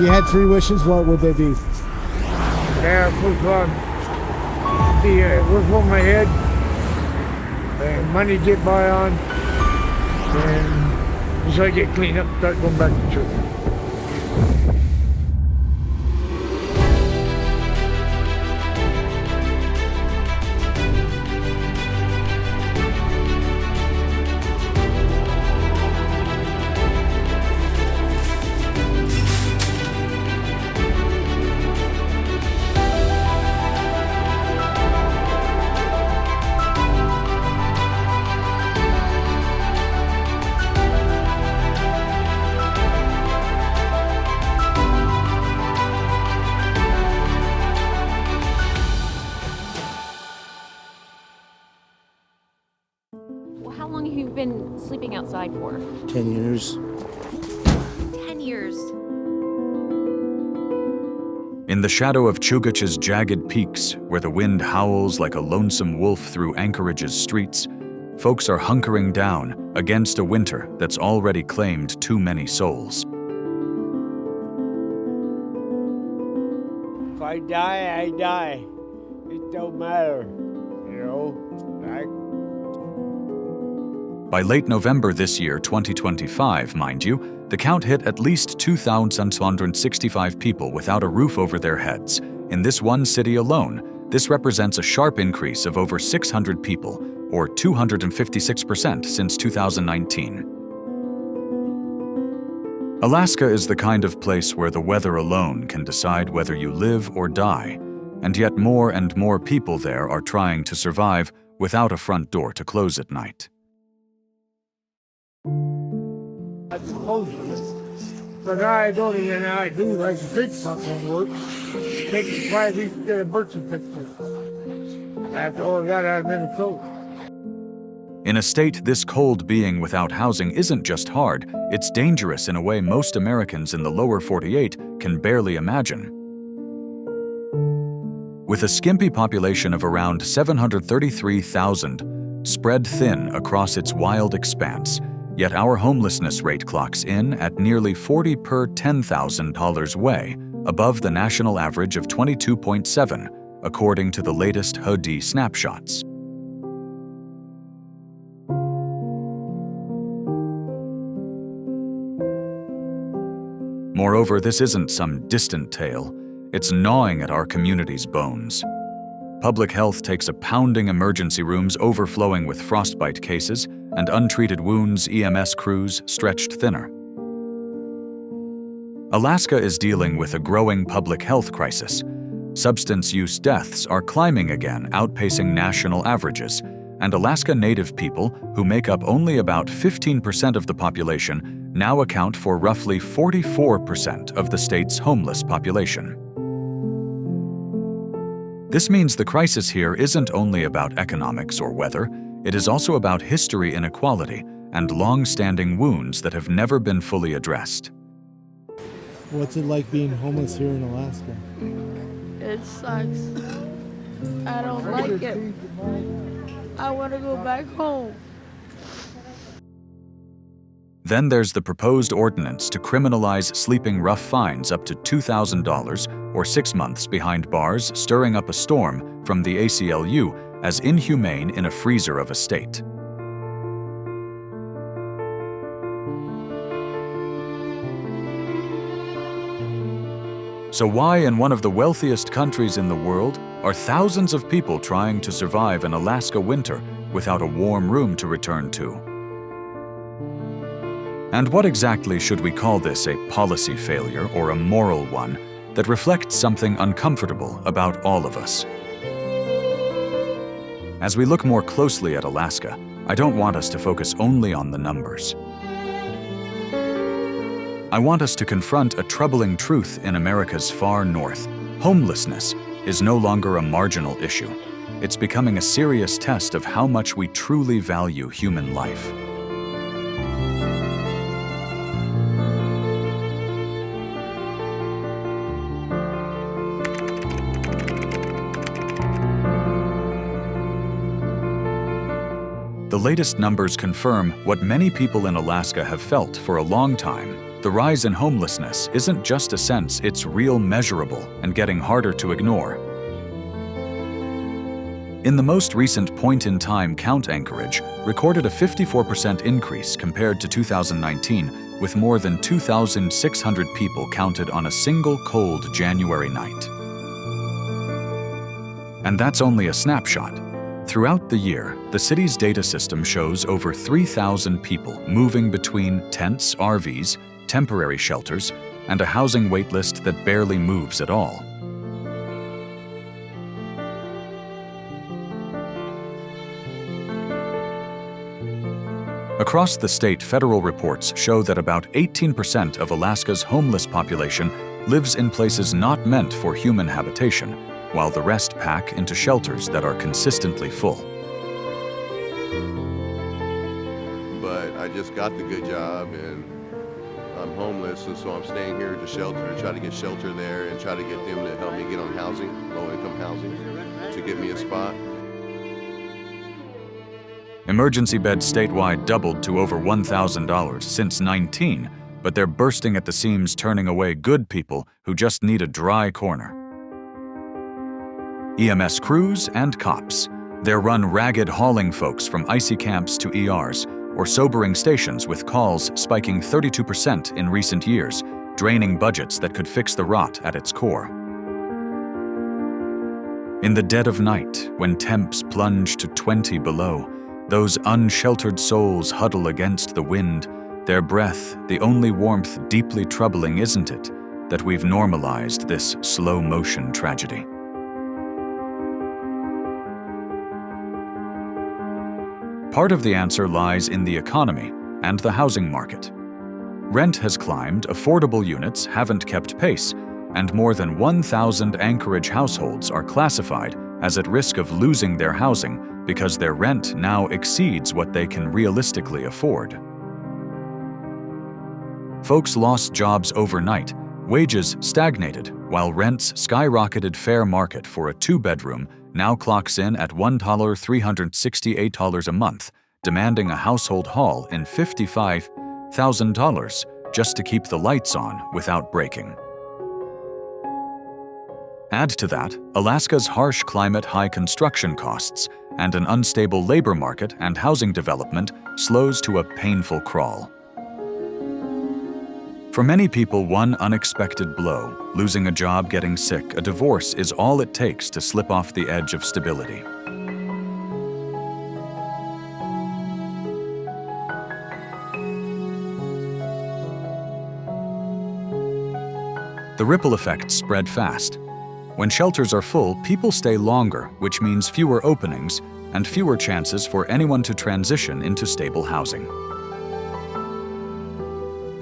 you had three wishes, what would they be? Yeah, first one, the roof over my head, and money to get by on, and just so I get cleaned up, start going back to church. How long have you been sleeping outside for? 10 years. 10 years. In the shadow of Chugach's jagged peaks, where the wind howls like a lonesome wolf through Anchorage's streets, folks are hunkering down against a winter that's already claimed too many souls. If I die, I die. It don't matter, you know. By late November this year, 2025, mind you, the count hit at least 2,265 people without a roof over their heads. In this one city alone, this represents a sharp increase of over 600 people, or 256% since 2019. Alaska is the kind of place where the weather alone can decide whether you live or die, and yet more and more people there are trying to survive without a front door to close at night. I suppose, but now I don't even know I do like to fix something work. Take 5 weeks to get a birth certificate. After all that, I've been close. In a state this cold, being without housing isn't just hard, it's dangerous in a way most Americans in the lower 48 can barely imagine. With a skimpy population of around 733,000, spread thin across its wild expanse, yet our homelessness rate clocks in at nearly 40 per $10,000 way, above the national average of 22.7, according to the latest HUD snapshots. Moreover, this isn't some distant tale. It's gnawing at our community's bones. Public health takes a pounding, emergency rooms overflowing with frostbite cases, and untreated wounds, EMS crews stretched thinner. Alaska is dealing with a growing public health crisis. Substance use deaths are climbing again, outpacing national averages, and Alaska Native people, who make up only about 15% of the population, now account for roughly 44% of the state's homeless population. This means the crisis here isn't only about economics or weather, it is also about history inequality and long-standing wounds that have never been fully addressed. What's it like being homeless here in Alaska? It sucks. I don't like it. I want to go back home. Then there's the proposed ordinance to criminalize sleeping rough fines up to $2,000 or 6 months behind bars, stirring up a storm from the ACLU as inhumane in a freezer of a state. So why, in one of the wealthiest countries in the world, are thousands of people trying to survive an Alaska winter without a warm room to return to? And what exactly should we call this, a policy failure or a moral one that reflects something uncomfortable about all of us? As we look more closely at Alaska, I don't want us to focus only on the numbers. I want us to confront a troubling truth in America's far north. Homelessness is no longer a marginal issue. It's becoming a serious test of how much we truly value human life. The latest numbers confirm what many people in Alaska have felt for a long time. the rise in homelessness isn't just a sense, it's real, measurable, and getting harder to ignore. In the most recent point-in-time count, Anchorage recorded a 54% increase compared to 2019, with more than 2,600 people counted on a single cold January night. And that's only a snapshot. Throughout the year, the city's data system shows over 3,000 people moving between tents, RVs, temporary shelters, and a housing waitlist that barely moves at all. Across the state, federal reports show that about 18% of Alaska's homeless population lives in places not meant for human habitation, while the rest pack into shelters that are consistently full. But I just got the good job and I'm homeless, and so I'm staying here at the shelter to try to get shelter there and try to get them to help me get on housing, low-income housing, to get me a spot. Emergency beds statewide doubled to over $1,000 since 19, but they're bursting at the seams, turning away good people who just need a dry corner. EMS crews and cops. They're run ragged, hauling folks from icy camps to ERs, or sobering stations with calls spiking 32% in recent years, draining budgets that could fix the rot at its core. In the dead of night, when temps plunge to 20 below, those unsheltered souls huddle against the wind, their breath the only warmth. Deeply troubling, isn't it, that we've normalized this slow-motion tragedy? Part of the answer lies in the economy and the housing market. Rent has climbed, affordable units haven't kept pace, and more than 1,000 Anchorage households are classified as at risk of losing their housing because their rent now exceeds what they can realistically afford. Folks lost jobs overnight, wages stagnated, while rents skyrocketed. Fair market for a two-bedroom now clocks in at $1,368 a month, demanding a household haul in $55,000 just to keep the lights on without breaking. Add to that Alaska's harsh climate, high construction costs, and an unstable labor market, and housing development slows to a painful crawl. For many people, one unexpected blow, losing a job, getting sick, a divorce, is all it takes to slip off the edge of stability. The ripple effects spread fast. When shelters are full, people stay longer, which means fewer openings and fewer chances for anyone to transition into stable housing.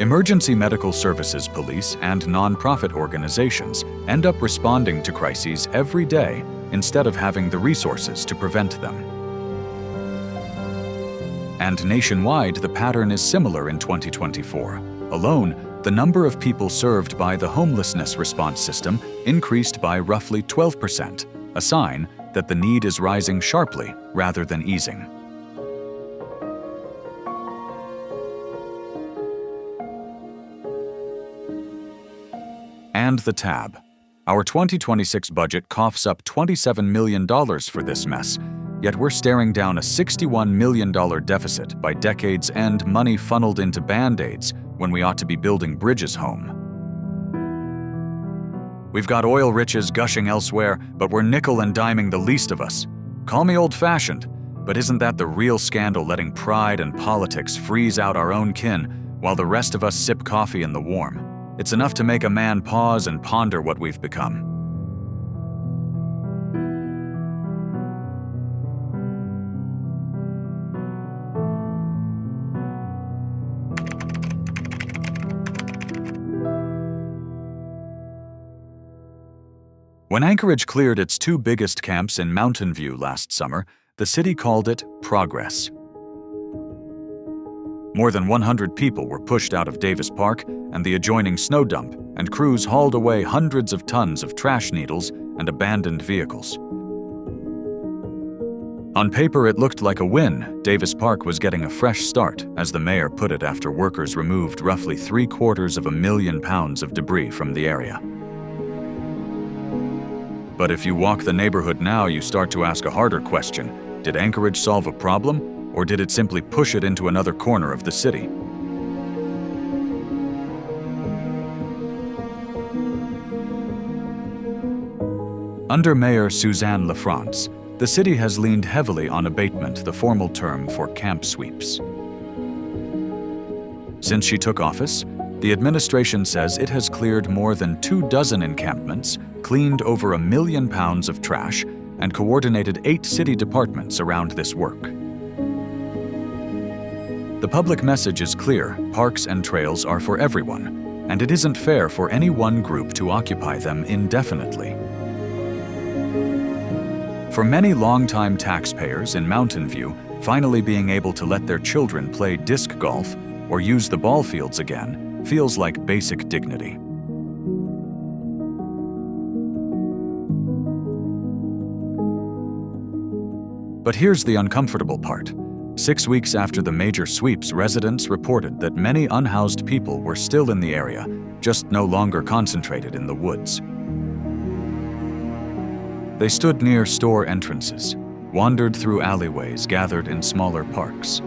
Emergency medical services, police, and nonprofit organizations end up responding to crises every day instead of having the resources to prevent them. And nationwide, the pattern is similar in 2024. Alone, the number of people served by the homelessness response system increased by roughly 12%, a sign that the need is rising sharply rather than easing. And the tab. Our 2026 budget coughs up $27 million for this mess, yet we're staring down a $61 million deficit by decades and money funneled into Band-Aids when we ought to be building bridges home. We've got oil riches gushing elsewhere, but we're nickel and diming the least of us. Call me old-fashioned, but isn't that the real scandal, letting pride and politics freeze out our own kin while the rest of us sip coffee in the warm? It's enough to make a man pause and ponder what we've become. When Anchorage cleared its two biggest camps in Mountain View last summer, the city called it progress. More than 100 people were pushed out of Davis Park and the adjoining snow dump, and crews hauled away hundreds of tons of trash needles and abandoned vehicles. On paper, it looked like a win. Davis Park was getting a fresh start, as the mayor put it after workers removed roughly 750,000 pounds of debris from the area. But if you walk the neighborhood now, you start to ask a harder question. Did Anchorage solve a problem, or did it simply push it into another corner of the city? Under Mayor Suzanne LaFrance, the city has leaned heavily on abatement, the formal term for camp sweeps. Since she took office, the administration says it has cleared more than 24 encampments, cleaned over 1 million pounds of trash, and coordinated 8 city departments around this work. The public message is clear: parks and trails are for everyone, and it isn't fair for any one group to occupy them indefinitely. For many longtime taxpayers in Mountain View, finally being able to let their children play disc golf or use the ball fields again feels like basic dignity. But here's the uncomfortable part. 6 weeks after the major sweeps, residents reported that many unhoused people were still in the area, just no longer concentrated in the woods. They stood near store entrances, wandered through alleyways, gathered in smaller parks.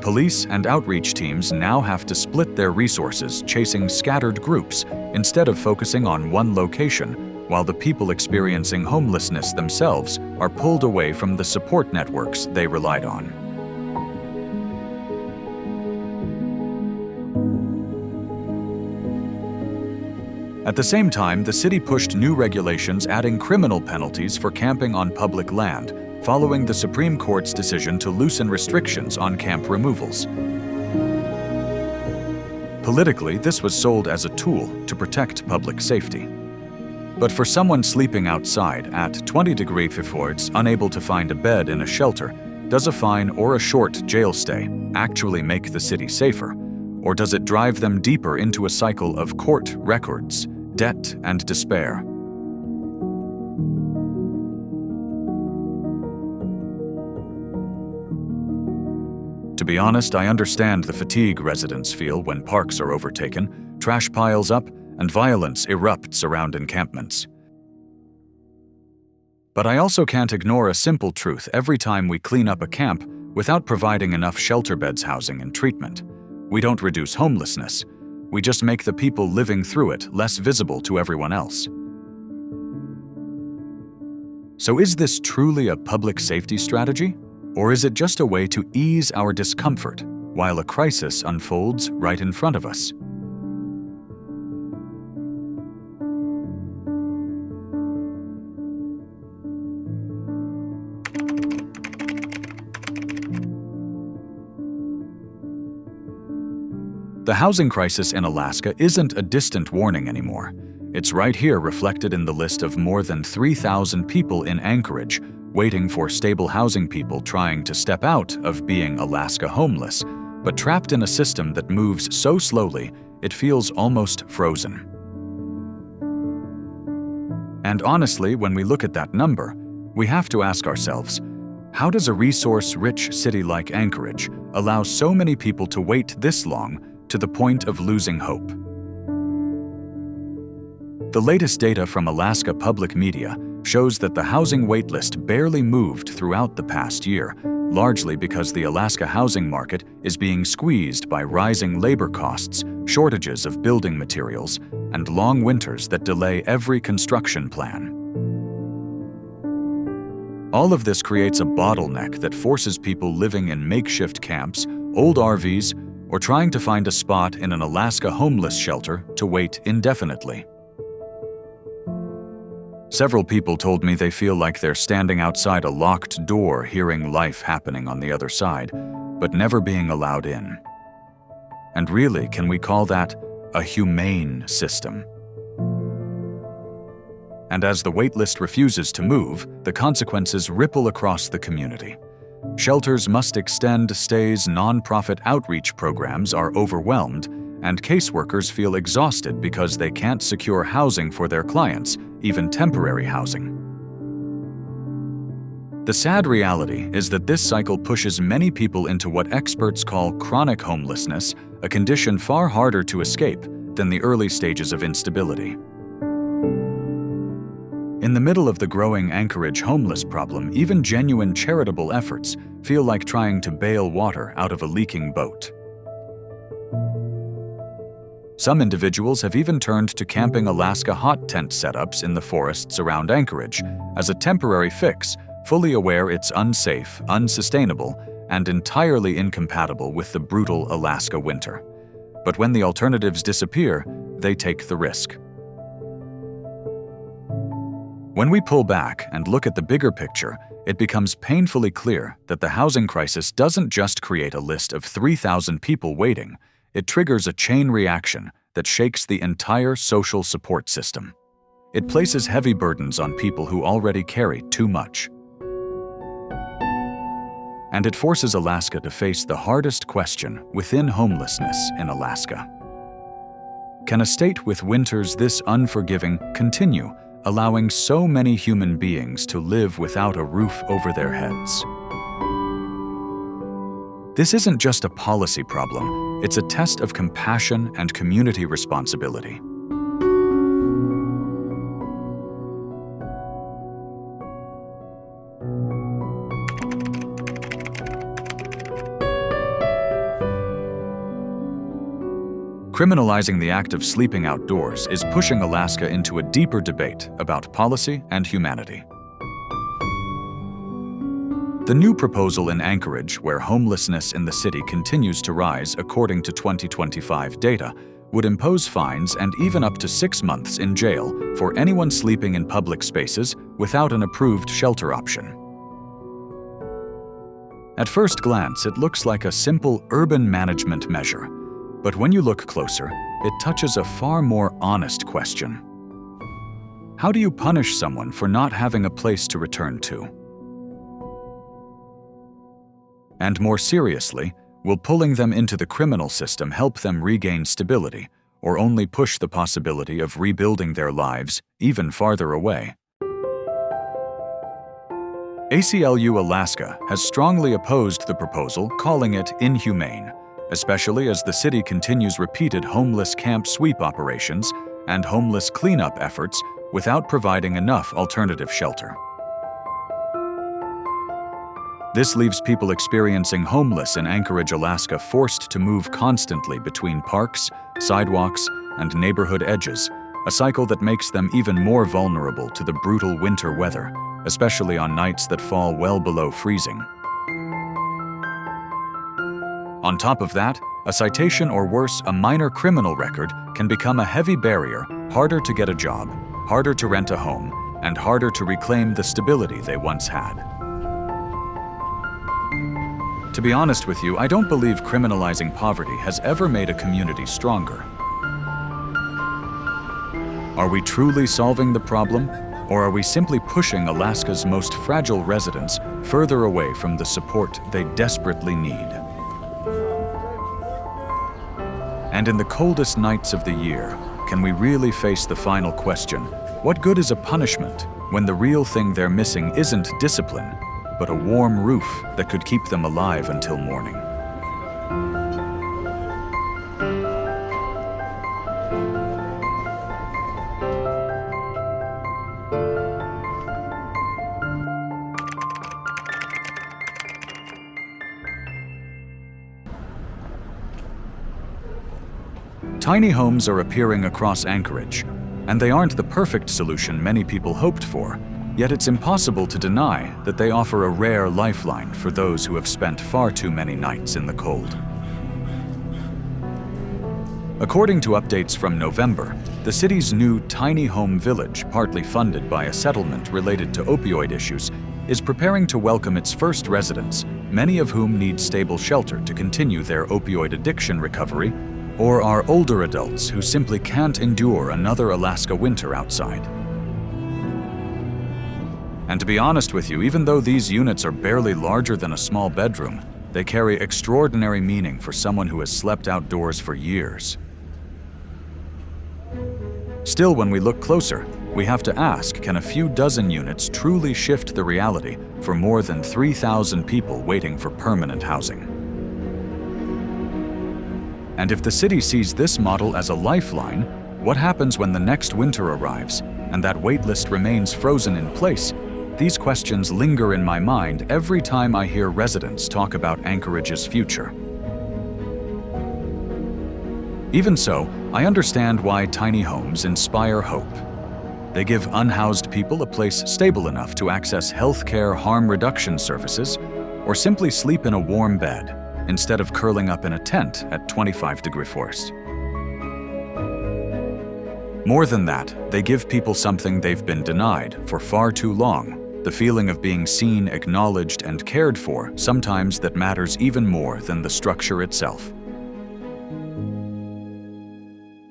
Police and outreach teams now have to split their resources chasing scattered groups instead of focusing on one location, while the people experiencing homelessness themselves are pulled away from the support networks they relied on. At the same time, the city pushed new regulations adding criminal penalties for camping on public land, following the Supreme Court's decision to loosen restrictions on camp removals. Politically, this was sold as a tool to protect public safety. But for someone sleeping outside at 20-degree Fahrenheit, unable to find a bed in a shelter, does a fine or a short jail stay actually make the city safer? Or does it drive them deeper into a cycle of court records, debt, and despair? To be honest, I understand the fatigue residents feel when parks are overtaken, trash piles up, and violence erupts around encampments. But I also can't ignore a simple truth every time we clean up a camp without providing enough shelter beds, housing, and treatment. We don't reduce homelessness. We just make the people living through it less visible to everyone else. So is this truly a public safety strategy? Or is it just a way to ease our discomfort while a crisis unfolds right in front of us? The housing crisis in Alaska isn't a distant warning anymore. It's right here, reflected in the list of more than 3,000 people in Anchorage waiting for stable housing, people trying to step out of being Alaska homeless, but trapped in a system that moves so slowly it feels almost frozen. And honestly, when we look at that number, we have to ask ourselves, how does a resource-rich city like Anchorage allow so many people to wait this long to the point of losing hope? The latest data from Alaska Public Media shows that the housing waitlist barely moved throughout the past year, largely because the Alaska housing market is being squeezed by rising labor costs, shortages of building materials, and long winters that delay every construction plan. All of this creates a bottleneck that forces people living in makeshift camps, old RVs, or trying to find a spot in an Alaska homeless shelter to wait indefinitely. Several people told me they feel like they're standing outside a locked door, hearing life happening on the other side, but never being allowed in. And really, can we call that a humane system? And as the waitlist refuses to move, the consequences ripple across the community. Shelters must extend stays, nonprofit outreach programs are overwhelmed, and caseworkers feel exhausted because they can't secure housing for their clients, even temporary housing. The sad reality is that this cycle pushes many people into what experts call chronic homelessness, a condition far harder to escape than the early stages of instability. In the middle of the growing Anchorage homeless problem, even genuine charitable efforts feel like trying to bail water out of a leaking boat. Some individuals have even turned to camping Alaska hot tent setups in the forests around Anchorage as a temporary fix, fully aware it's unsafe, unsustainable, and entirely incompatible with the brutal Alaska winter. But when the alternatives disappear, they take the risk. When we pull back and look at the bigger picture, it becomes painfully clear that the housing crisis doesn't just create a list of 3,000 people waiting, it triggers a chain reaction that shakes the entire social support system. It places heavy burdens on people who already carry too much. And it forces Alaska to face the hardest question within homelessness in Alaska. Can a state with winters this unforgiving continue, allowing so many human beings to live without a roof over their heads? This isn't just a policy problem, it's a test of compassion and community responsibility. Criminalizing the act of sleeping outdoors is pushing Alaska into a deeper debate about policy and humanity. The new proposal in Anchorage, where homelessness in the city continues to rise according to 2025 data, would impose fines and even up to 6 months in jail for anyone sleeping in public spaces without an approved shelter option. At first glance, it looks like a simple urban management measure. But when you look closer, it touches a far more honest question. How do you punish someone for not having a place to return to? And more seriously, will pulling them into the criminal system help them regain stability, or only push the possibility of rebuilding their lives even farther away? ACLU Alaska has strongly opposed the proposal, calling it inhumane, especially as the city continues repeated homeless camp sweep operations and homeless cleanup efforts without providing enough alternative shelter. This leaves people experiencing homeless in Anchorage, Alaska, forced to move constantly between parks, sidewalks, and neighborhood edges, a cycle that makes them even more vulnerable to the brutal winter weather, especially on nights that fall well below freezing. On top of that, a citation or worse, a minor criminal record can become a heavy barrier, harder to get a job, harder to rent a home, and harder to reclaim the stability they once had. To be honest with you, I don't believe criminalizing poverty has ever made a community stronger. Are we truly solving the problem, or are we simply pushing Alaska's most fragile residents further away from the support they desperately need? And in the coldest nights of the year, can we really face the final question, what good is a punishment when the real thing they're missing isn't discipline, but a warm roof that could keep them alive until morning? Tiny homes are appearing across Anchorage, and they aren't the perfect solution many people hoped for, yet it's impossible to deny that they offer a rare lifeline for those who have spent far too many nights in the cold. According to updates from November, the city's new tiny home village, partly funded by a settlement related to opioid issues, is preparing to welcome its first residents, many of whom need stable shelter to continue their opioid addiction recovery, or are older adults who simply can't endure another Alaska winter outside. And to be honest with you, even though these units are barely larger than a small bedroom, they carry extraordinary meaning for someone who has slept outdoors for years. Still, when we look closer, we have to ask, can a few dozen units truly shift the reality for more than 3,000 people waiting for permanent housing? And if the city sees this model as a lifeline, what happens when the next winter arrives and that waitlist remains frozen in place? These questions linger in my mind every time I hear residents talk about Anchorage's future. Even so, I understand why tiny homes inspire hope. They give unhoused people a place stable enough to access healthcare harm reduction services or simply sleep in a warm bed instead of curling up in a tent at 25-degree forest. More than that, they give people something they've been denied for far too long, the feeling of being seen, acknowledged, and cared for, sometimes that matters even more than the structure itself.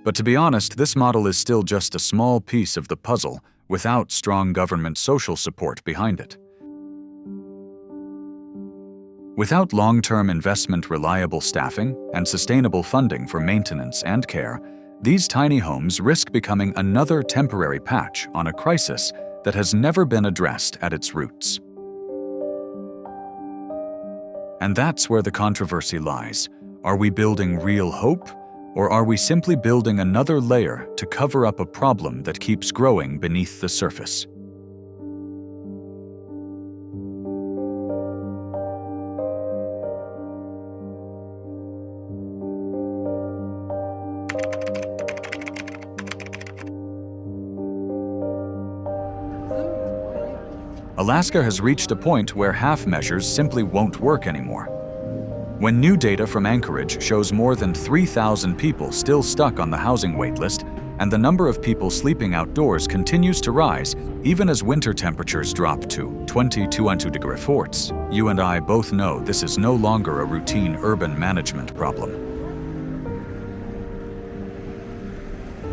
But to be honest, this model is still just a small piece of the puzzle without strong government social support behind it. Without long-term investment, reliable staffing, and sustainable funding for maintenance and care, these tiny homes risk becoming another temporary patch on a crisis that has never been addressed at its roots. And that's where the controversy lies. Are we building real hope, or are we simply building another layer to cover up a problem that keeps growing beneath the surface? Alaska has reached a point where half measures simply won't work anymore. When new data from Anchorage shows more than 3,000 people still stuck on the housing waitlist, and the number of people sleeping outdoors continues to rise even as winter temperatures drop to 22-degree forts, you and I both know this is no longer a routine urban management problem.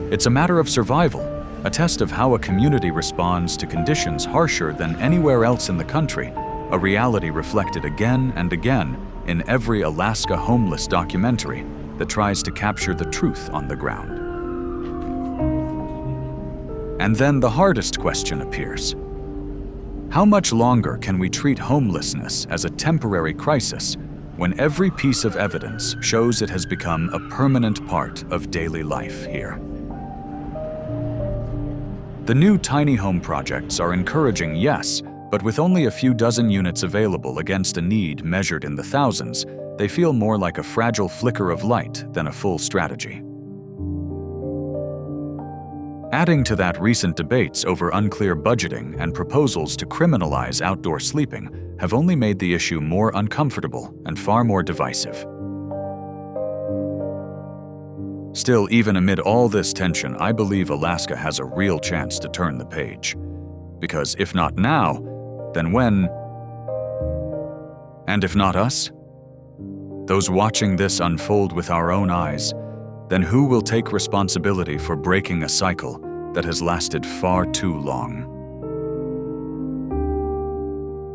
It's a matter of survival, a test of how a community responds to conditions harsher than anywhere else in the country, a reality reflected again and again in every Alaska homeless documentary that tries to capture the truth on the ground. And then the hardest question appears. How much longer can we treat homelessness as a temporary crisis when every piece of evidence shows it has become a permanent part of daily life here? The new tiny home projects are encouraging, yes, but with only a few dozen units available against a need measured in the thousands, they feel more like a fragile flicker of light than a full strategy. Adding to that, recent debates over unclear budgeting and proposals to criminalize outdoor sleeping have only made the issue more uncomfortable and far more divisive. Still, even amid all this tension, I believe Alaska has a real chance to turn the page. Because if not now, then when? And if not us? Those watching this unfold with our own eyes, then who will take responsibility for breaking a cycle that has lasted far too long?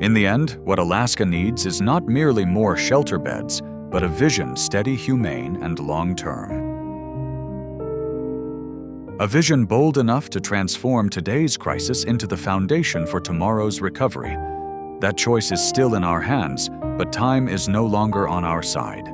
In the end, what Alaska needs is not merely more shelter beds, but a vision steady, humane, and long-term. A vision bold enough to transform today's crisis into the foundation for tomorrow's recovery. That choice is still in our hands, but time is no longer on our side.